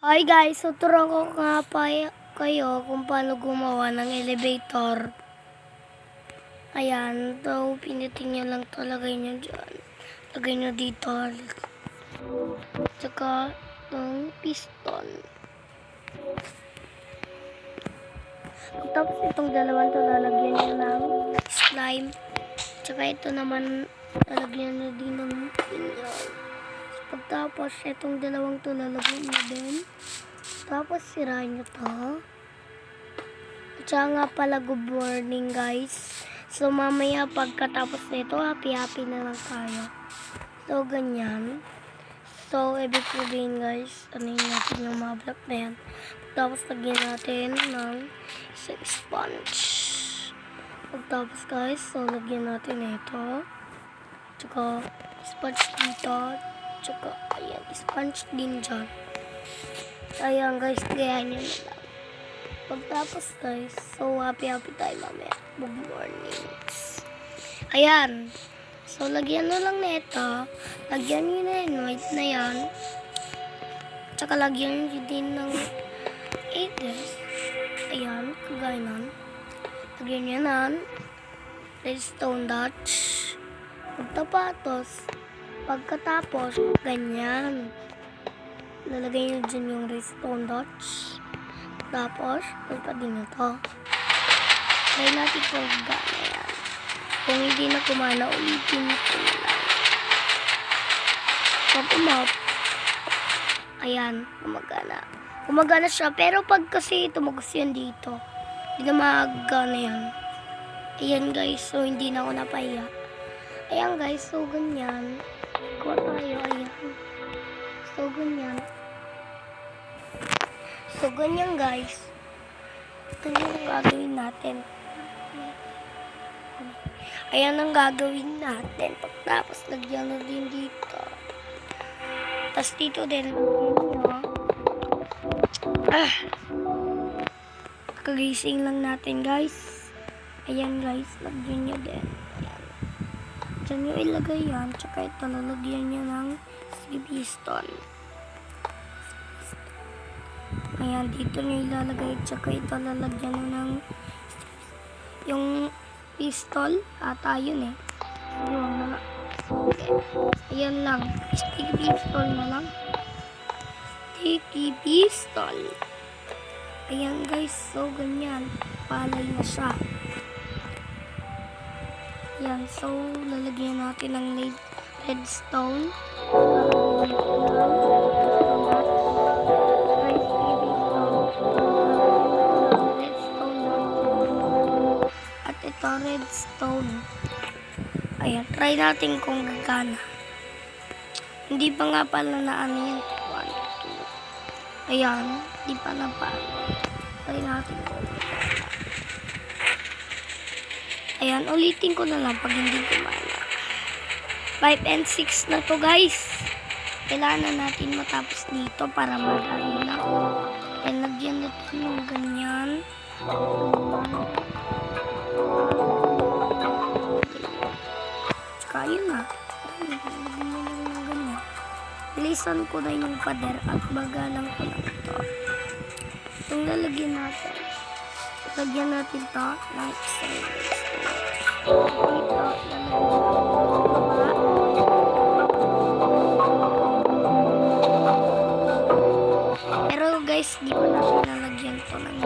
Hi guys, tuturuan ko nga pa kayo kung paano gumawa ng elevator. Ayan, so pinitin nyo lang to, lagay nyo dyan. Lagay nyo dito. Tsaka itong piston. Tapos itong dalawang to, lalagyan nyo ng slime. Tsaka ito naman, lalagyan nyo din ng pinyon. Pagtapos, itong dalawang to, lalagyan nyo din. Tapos, sirahan nyo to. At saka nga pala, good morning guys. So, mamaya pagkatapos nito, happy-happy na lang tayo. So, ganyan. So, ibig sabihin guys, ano yung natin yung mga block na yan. Tapos, lagyan natin ng isang sponge. Pagtapos guys, so, lagyan natin ito. Tsaka, sponge dito. Tsaka, ayan, sponge din dyan. Ayan guys, kaya nyo na lang. Pagtapos guys, so happy tayo mamaya. Good morning. Ayan. So, lagyan na lang nito. Lagyan nyo na yung white na yan. Tsaka lagyan nyo din ng eggs. Ayan, kagaya nun. Lagyan nyo nun. Redstone dots. Pagkatapos, ganyan. Lalagay nyo dyan yung redstone dots. Tapos, pagpadin nyo to. Try natin kung gana yan. Kung hindi na kumana, ulitin nyo lang. Pag umap, ayan, gumagana. Gumagana siya, pero pag kasi tumagos yan dito, hindi na magana yan. Ayan guys, so hindi na ako napahiya. Ayan guys, so ganyan. Kuha tayo, ayan. So ganyan. So ganyan guys. Ganyan ang gagawin natin. Ayan ang gagawin natin. Pagtapos lagyan na din dito. Tapos dito din. Kagising lang natin guys. Ayan guys, lagyan nyo din. Ayan. Diyan nyo ilagay yan. Tsaka ito lalagyan nyo ng piston. Ayan, dito nyo ilalagay. Tsaka ito lalagyan nyo ng yung pistol. Ata yun eh. Ayan lang. Sticky pistol na lang. Sticky pistol. Ayan guys. So, ganyan. Palay na siya. Ayan. So, lalagyan natin ng redstone. At ito, redstone. Ayan, try natin kung gagana. Hindi pa nga pala na ano yun. 1, 2. Ayan, hindi pa na paano. Try natin kung gagana. Ayan, ulitin ko na lang pag hindi gumana. 5 and 6 na to guys. Kailangan natin matapos dito para madali na. Ayan, lagyan natin yung ganyan. Tsaka yun na. Bilisan ko na yung pader at bagalan ko lang ito. Itong lalagyan natin. Lagyan natin ito ng isang dito, pero guys, di pa natin nalagyan ito ng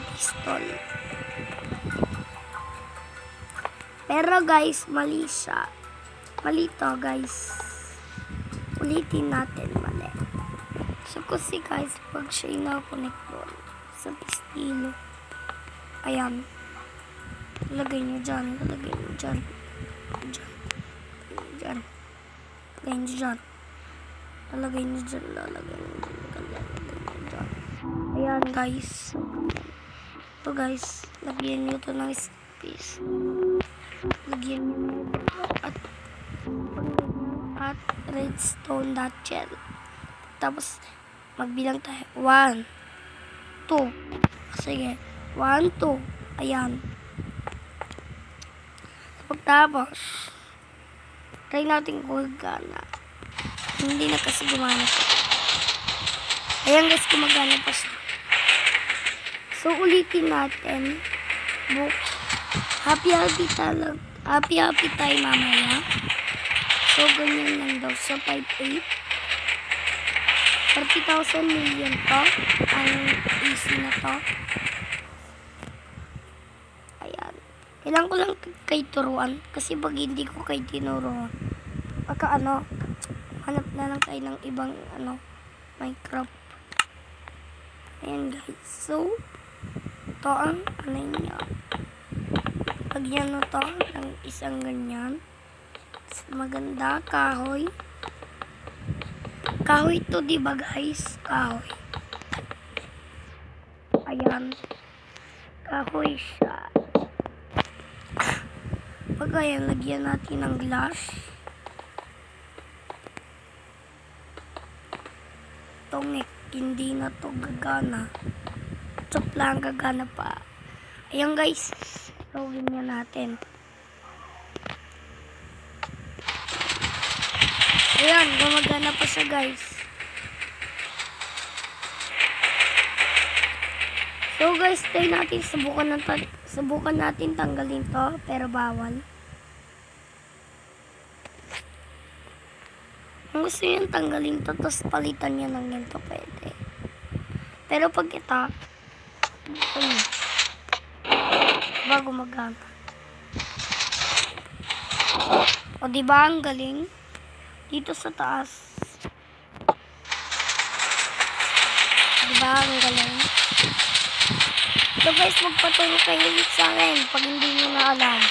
pistol. Pero guys, mali siya. Mali to guys. Ulitin natin mali. So kasi guys, pag siya na-connect doon sa pistilo, ayan, lagay nyo dyan, lagay nyo dyan, dyan, dyan, lagay nyo dyan, lalagay nyo dyan, lalagay nyo dyan. Ayan guys. So guys, lagyan nyo to ng space. Lagyan nyo at redstone dot gel. Tapos, magbilang tayo. 1, 2. Sige. 1, 2. Ayan. Pagtapos, try natin kung gana. Hindi na kasi gumana pa. Ayan guys, gumagana pa siya. So, ulitin natin. Book. Happy tayo mamaya. So, ganyan lang daw sa 5.8. 30,000 million to. Ang easy na to. Ayan. Kailangan ko lang kay turuan. Kasi pag hindi ko kay tinuruan, baka hanap na lang tayo ng ibang Minecraft. Ayan guys. So, ito ang niya. Lagyan na to ng isang ganyan. Maganda, kahoy. Kahoy to, diba guys? Kahoy. Ayan. Kahoy siya. Pag ayan, lagyan natin ng glass. Itong hindi na to gagana. Chop lang gagana pa. Ayan guys. Gawin niya natin. Ayan, gumagana pa siya guys. So guys, try natin subukan natin tanggalin to, pero bawal. Kung gusto niyo tanggalin to, tapos palitan niya ng ganito, pwede. Pero pag ito, bago gumagana. O diba ang galing? Dito sa taas. Diba ang galing? So guys, magpaturo kayo sa akin pag hindi nyo na alam.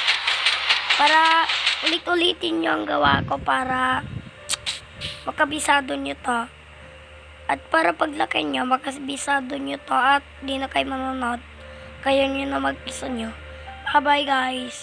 Para ulit-ulitin nyo ang gawa ko para makabisado nyo to. At para paglaki nyo, makabisado nyo to at di na kayo manonood. Kaya nyo na mag-isa nyo. Bye-bye guys!